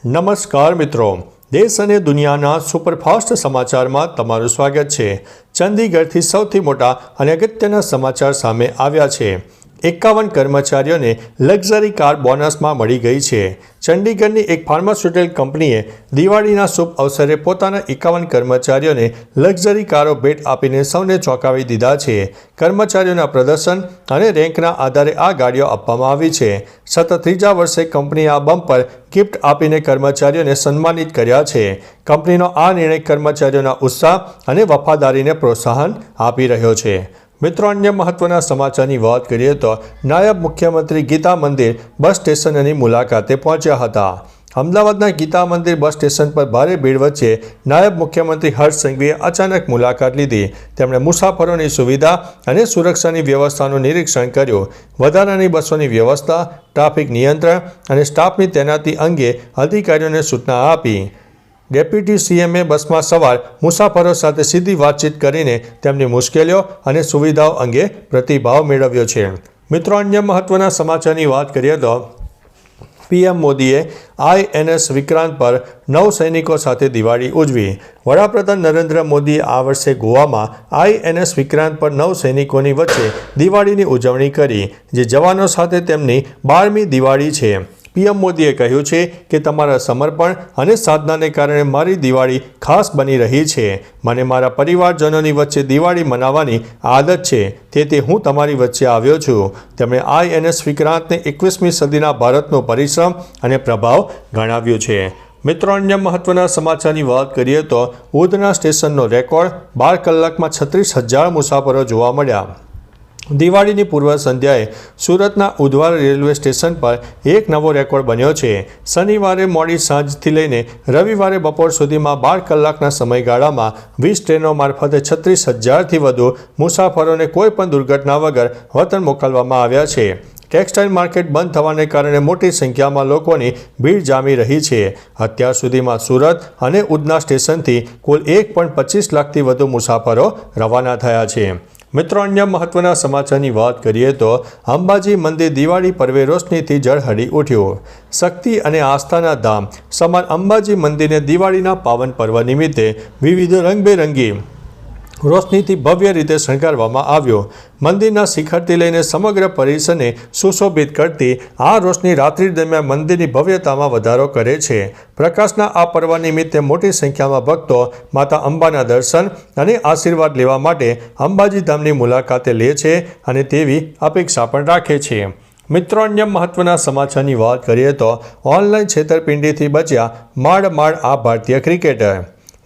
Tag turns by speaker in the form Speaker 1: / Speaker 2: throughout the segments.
Speaker 1: નમસ્કાર મિત્રો, દેશ અને દુનિયાના સુપરફાસ્ટ સમાચારમાં તમારું સ્વાગત છે। ચંદીગઢથી સૌથી મોટા અને અગત્યના સમાચાર સામે આવ્યા છે। 51 કર્મચારીઓને લક્ઝરી કાર બોનસમાં મળી ગઈ છે। ચંડીગઢની એક ફાર્માસ્યુટિકલ કંપનીએ દિવાળીના શુભ અવસરે પોતાના 51 કર્મચારીઓને લક્ઝરી કારો ભેટ આપીને સૌને ચોંકાવી દીધા છે। કર્મચારીઓના પ્રદર્શન અને રેન્કના આધારે આ ગાડીઓ આપવામાં આવી છે। સતત ત્રીજા વર્ષે કંપનીએ આ બમ્પર ગિફ્ટ આપીને કર્મચારીઓને સન્માનિત કર્યા છે। કંપનીનો આ નિર્ણય કર્મચારીઓના ઉત્સાહ અને વફાદારીને પ્રોત્સાહન આપી રહ્યો છે। મિત્રો, અન્ય મહત્વના સમાચારની વાત કરીએ તો નાયબ મુખ્યમંત્રી ગીતા મંદિર બસ સ્ટેશનની મુલાકાતે પહોંચ્યા હતા। અમદાવાદના ગીતા મંદિર બસ સ્ટેશન પર ભારે ભીડ વચ્ચે નાયબ મુખ્યમંત્રી હર્ષ સંઘવીએ અચાનક મુલાકાત લીધી। તેમણે મુસાફરોની સુવિધા અને સુરક્ષાની વ્યવસ્થાનું નિરીક્ષણ કર્યું। વધારાની બસોની વ્યવસ્થા, ટ્રાફિક નિયંત્રણ અને સ્ટાફની તૈનાતી અંગે અધિકારીઓને સૂચના આપી। ડેપ્યુટી સીએમએ બસમાં સવાર મુસાફરો સાથે સીધી વાતચીત કરીને તેમની મુશ્કેલીઓ અને સુવિધાઓ અંગે પ્રતિભાવ મેળવ્યો છે। મિત્રો, અન્ય મહત્વના સમાચારની વાત કરીએ તો પીએમ મોદીએ INS વિક્રાંત પર 9 સૈનિકો સાથે દિવાળી ઉજવી। વડાપ્રધાન નરેન્દ્ર મોદીએ આ વર્ષે ગોવામાં INS વિક્રાંત પર 9 સૈનિકોની વચ્ચે દિવાળીની ઉજવણી કરી, જે જવાનો સાથે તેમની 12મી દિવાળી છે। પીએમ મોદીએ કહ્યું છે કે તમારા સમર્પણ અને સાધનાને કારણે મારી દિવાળી ખાસ બની રહી છે। મને મારા પરિવારજનોની વચ્ચે દિવાળી મનાવવાની આદત છે, તેથી હું તમારી વચ્ચે આવ્યો છું। તેમણે INS વિક્રાંતને 21મી સદીના ભારતનો પરિશ્રમ અને પ્રભાવ ગણાવ્યો છે। મિત્રો, અન્ય મહત્વના સમાચારની વાત કરીએ તો ઉધના સ્ટેશનનો રેકોર્ડ 12 કલાકમાં 36,000 મુસાફરો જોવા મળ્યા। દિવાળીની પૂર્વ સંધ્યાએ સુરતના ઉધવા રેલવે સ્ટેશન પર એક નવો રેકોર્ડ બન્યો છે। શનિવારે મોડી સાંજથી લઈને રવિવારે બપોર સુધીમાં 12 કલાકના સમયગાળામાં 20 ટ્રેનો મારફતે 36,000થી વધુ મુસાફરોને કોઈપણ દુર્ઘટના વગર વતન મોકલવામાં આવ્યા છે। ટેક્સટાઇલ માર્કેટ બંધ થવાને કારણે મોટી સંખ્યામાં લોકોની ભીડ જામી રહી છે। અત્યાર સુધીમાં સુરત અને ઉધના સ્ટેશનથી કુલ 1.25 લાખથી વધુ મુસાફરો રવાના થયા છે। મિત્રો, અન્ય મહત્વના સમાચારની વાત કરીએ તો અંબાજી મંદિર દિવાળી પર્વે રોશનીથી ઝળહળી ઉઠ્યું। શક્તિ અને આસ્થાના ધામ સમાન અંબાજી મંદિરને દિવાળીના પાવન પર્વ નિમિત્તે વિવિધ રંગબેરંગી રોશનીથી ભવ્ય રીતે શણગારવામાં આવ્યો। મંદિરના શિખરથી લઈને સમગ્ર પરિસરને સુશોભિત કરતી આ રોશની રાત્રિ દરમિયાન મંદિરની ભવ્યતામાં વધારો કરે છે। પ્રકાશના આ પર્વ નિમિત્તે મોટી સંખ્યામાં ભક્તો માતા અંબાના દર્શન અને આશીર્વાદ લેવા માટે અંબાજી ધામની મુલાકાતે લે છે અને તેવી અપેક્ષા પણ રાખે છે। મિત્રો, અન્ય મહત્વના સમાચારની વાત કરીએ તો ઓનલાઈન છેતરપિંડીથી બચ્યા માંડ આ ભારતીય ક્રિકેટર।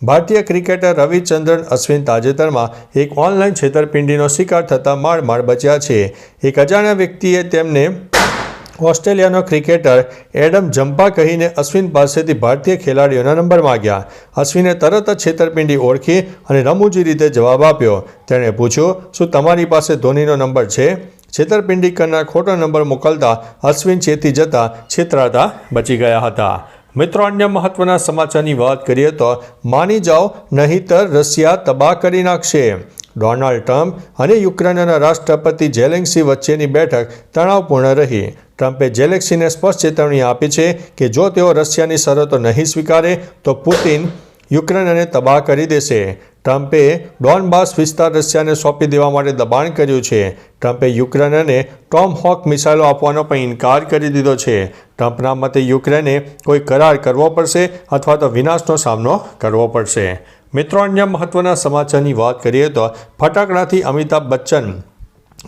Speaker 1: ભારતીય ક્રિકેટર રવિચંદ્રન અશ્વિન તાજેતરમાં એક ઓનલાઈન છેતરપિંડીનો શિકાર થતાં માંડ બચ્યા છે। એક અજાણ્યા વ્યક્તિએ તેમને ઓસ્ટ્રેલિયાનો ક્રિકેટર એડમ જમ્પા કહીને અશ્વિન પાસેથી ભારતીય ખેલાડીઓના નંબર માંગ્યા। અશ્વિને તરત જ છેતરપિંડી ઓળખી અને રમૂજી રીતે જવાબ આપ્યો। તેણે પૂછ્યું, શું તમારી પાસે ધોનીનો નંબર છે? છેતરપિંડી કરનાર ખોટો નંબર મોકલતા અશ્વિન ચેતી જતા છેતરાતા બચી ગયા હતા। મિત્રો, અન્ય મહત્વના સમાચારની વાત કરીએ તો માની જાઓ નહીંતર રશિયા તબાહ કરી નાખશે। ડોનાલ્ડ ટ્રમ્પ અને યુક્રેનના રાષ્ટ્રપતિ ઝેલેન્સ્કી વચ્ચેની બેઠક તણાવપૂર્ણ રહી। ટ્રમ્પે ઝેલેન્સ્કીને સ્પષ્ટ ચેતવણી આપી છે કે જો તેઓ રશિયાની શરતો નહીં સ્વીકારે તો પુતિન યુક્રેનને તબાહ કરી દેશે। ટ્રમ્પે ડોનબાસ વિસ્તાર રશિયાને સોંપી દેવા માટે દબાણ કર્યું છે। ટ્રમ્પે યુક્રેનને ટોમહોક મિસાઇલો આપવાનો પણ ઇનકાર કરી દીધો છે। ટ્રમ્પના મતે યુક્રેને કોઈ કરાર કરવો પડશે અથવા તો વિનાશનો સામનો કરવો પડશે। મિત્રો, અન્ય મહત્વના સમાચારની વાત કરીએ તો ફટાકડાથી અમિતાભ બચ્ચન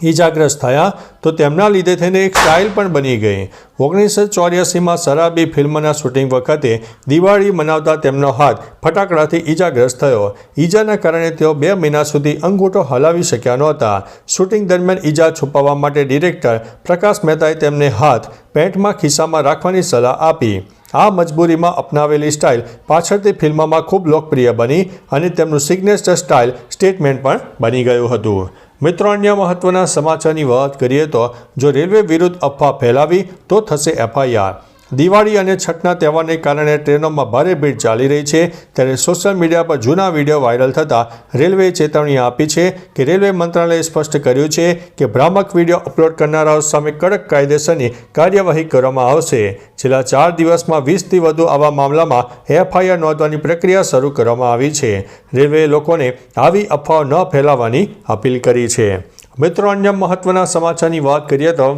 Speaker 1: ઈજાગ્રસ્ત થયા તો તેમના લીધે થઈને એક સ્ટાઇલ પણ બની ગઈ। 1984માં શરાબી ફિલ્મના શૂટિંગ વખતે દિવાળી મનાવતા તેમનો હાથ ફટાકડાથી ઈજાગ્રસ્ત થયો। ઈજાના કારણે તેઓ 2 મહિના સુધી અંગૂઠો હલાવી શક્યા નહોતા। શૂટિંગ દરમિયાન ઈજા છુપાવવા માટે ડિરેક્ટર પ્રકાશ મહેતાએ તેમને હાથ પેન્ટમાં ખિસ્સામાં રાખવાની સલાહ આપી। આ મજબૂરીમાં અપનાવેલી સ્ટાઇલ પાછળથી ફિલ્મમાં ખૂબ લોકપ્રિય બની અને તેમનું સિગ્નેચર સ્ટાઇલ સ્ટેટમેન્ટ પણ બની ગયું હતું। મિત્રો, અન્ય મહત્વના સમાચારની વાત કરીએ તો જો રેલવે વિરુદ્ધ અફવા ફેલાવી તો થશે FIR। દિવાળી અને છઠના તહેવારને કારણે ટ્રેનોમાં ભારે ભીડ ચાલી રહી છે, ત્યારે સોશિયલ મીડિયા પર જૂના વિડીયો વાયરલ થતાં રેલવેએ ચેતવણી આપી છે કે રેલવે મંત્રાલયે સ્પષ્ટ કર્યું છે કે ભ્રામક વિડીયો અપલોડ કરનારાઓ સામે કડક કાયદેસરની કાર્યવાહી કરવામાં આવશે. છેલ્લા 4 દિવસમાં 20થી વધુ આવા મામલામાં FIR નોંધવાની પ્રક્રિયા શરૂ કરવામાં આવી છે. રેલવેએ લોકોને આવી અફવાઓ ન ફેલાવવાની અપીલ કરી છે. મિત્રો, અન્ય મહત્વના સમાચારની વાત કરીએ તો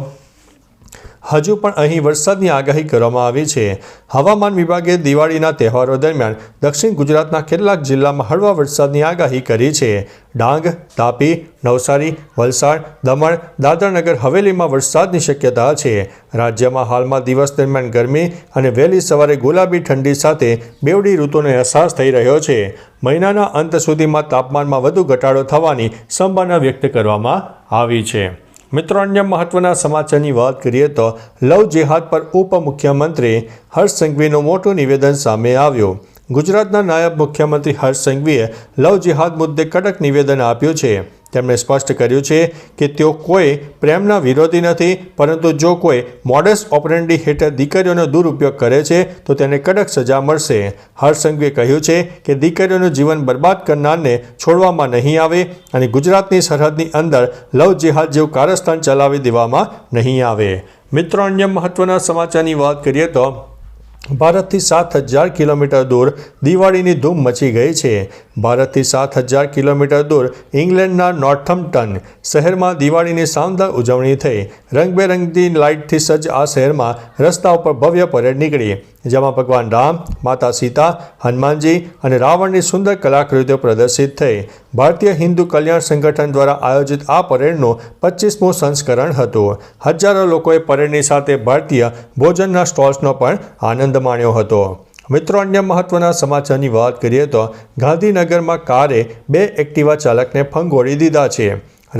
Speaker 1: હજુ પણ અહીં વરસાદની આગાહી કરવામાં આવી છે. હવામાન વિભાગે દિવાળીના તહેવારો દરમિયાન દક્ષિણ ગુજરાતના કેટલાક જિલ્લામાં હળવા વરસાદની આગાહી કરી છે. ડાંગ, તાપી, નવસારી, વલસાડ, દમણ, દાદરાનગર હવેલીમાં વરસાદની શક્યતા છે. રાજ્યમાં હાલમાં દિવસ દરમિયાન ગરમી અને વહેલી સવારે ગુલાબી ઠંડી સાથે બેવડી ઋતુનો અહેસાસ થઈ રહ્યો છે. મહિનાના અંત સુધીમાં તાપમાનમાં વધુ ઘટાડો થવાની સંભાવના વ્યક્ત કરવામાં આવી છે. મિત્રો, અન્ય મહત્વના સમાચારની વાત કરીએ તો લવ જેહાદ પર ઉપમુખ્યમંત્રી હર્ષ સંઘવીનું મોટું નિવેદન સામે આવ્યું. ગુજરાતના નાયબ મુખ્યમંત્રી હર્ષ સંઘવીએ લવ જેહાદ મુદ્દે કડક નિવેદન આપ્યું છે. તેમણે સ્પષ્ટ કર્યું છે કે તેઓ કોઈ પ્રેમના વિરોધી નથી, પરંતુ જો કોઈ મોડસ ઓપરેન્ડી હેઠળ દીકરીઓનો દુરુપયોગ કરે છે તો તેને કડક સજા મળશે. હર્ષ સંઘવીએ કહ્યું છે કે દીકરીઓનું જીવન બરબાદ કરનારને છોડવામાં નહીં આવે અને ગુજરાતની સરહદની અંદર લવ જેહાદ જેવું કારસ્તાન ચલાવી દેવામાં નહીં આવે. મિત્રો, અન્ય મહત્વના સમાચારની વાત કરીએ તો ભારતથી 7,000 કિલોમીટર દૂર દિવાળીની ધૂમ મચી ગઈ છે. ભારતથી 7,000 કિલોમીટર દૂર ઇંગ્લેન્ડના નોર્થમ્પ્ટન શહેરમાં દિવાળીની શાનદાર ઉજવણી થઈ. રંગબેરંગી લાઇટથી સજ્જ આ શહેરમાં રસ્તા ઉપર ભવ્ય પરેડ નીકળી, જેમાં ભગવાન રામ, માતા સીતા, હનુમાનજી અને રાવણની સુંદર કલાકૃતિઓ પ્રદર્શિત થઈ. ભારતીય હિન્દુ કલ્યાણ સંગઠન દ્વારા આયોજિત આ પરેડનું 25મું સંસ્કરણ હતું. હજારો લોકોએ પરેડની સાથે ભારતીય ભોજનના સ્ટોલ્સનો પણ આનંદ માણ્યો હતો. મિત્રો, અન્ય મહત્વના સમાચારની વાત કરીએ તો ગાંધીનગરમાં કારે 2 એક્ટિવા ચાલકને ફંગોળી દીધા છે.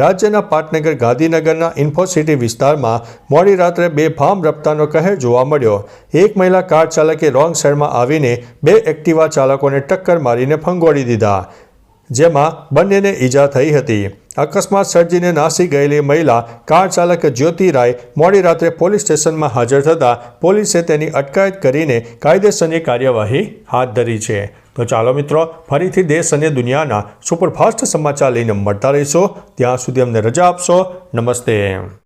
Speaker 1: રાજ્યના પાટનગર ગાંધીનગરના ઇન્ફોસિટી વિસ્તારમાં મોડી રાત્રે બેફામ રફતારનો કહેર જોવા મળ્યો. એક મહિલા કાર ચાલકે રોંગ સાઈડમાં આવીને 2 એક્ટિવા ચાલકોને ટક્કર મારીને ફંગોળી દીધા, જેમાં બંનેને ઈજા થઈ હતી. અકસ્માત સર્જીને નાસી ગયેલી મહિલા કાર ચાલક જ્યોતિ રાય મોડી રાત્રે પોલીસ સ્ટેશનમાં હાજર થતાં પોલીસે તેની અટકાયત કરીને કાયદેસરની કાર્યવાહી હાથ ધરી છે. તો ચાલો મિત્રો, ફરીથી દેશ અને દુનિયાના સુપરફાસ્ટ સમાચાર લઈને મળતા રહીશો. ત્યાં સુધી અમને રજા આપશો. નમસ્તે.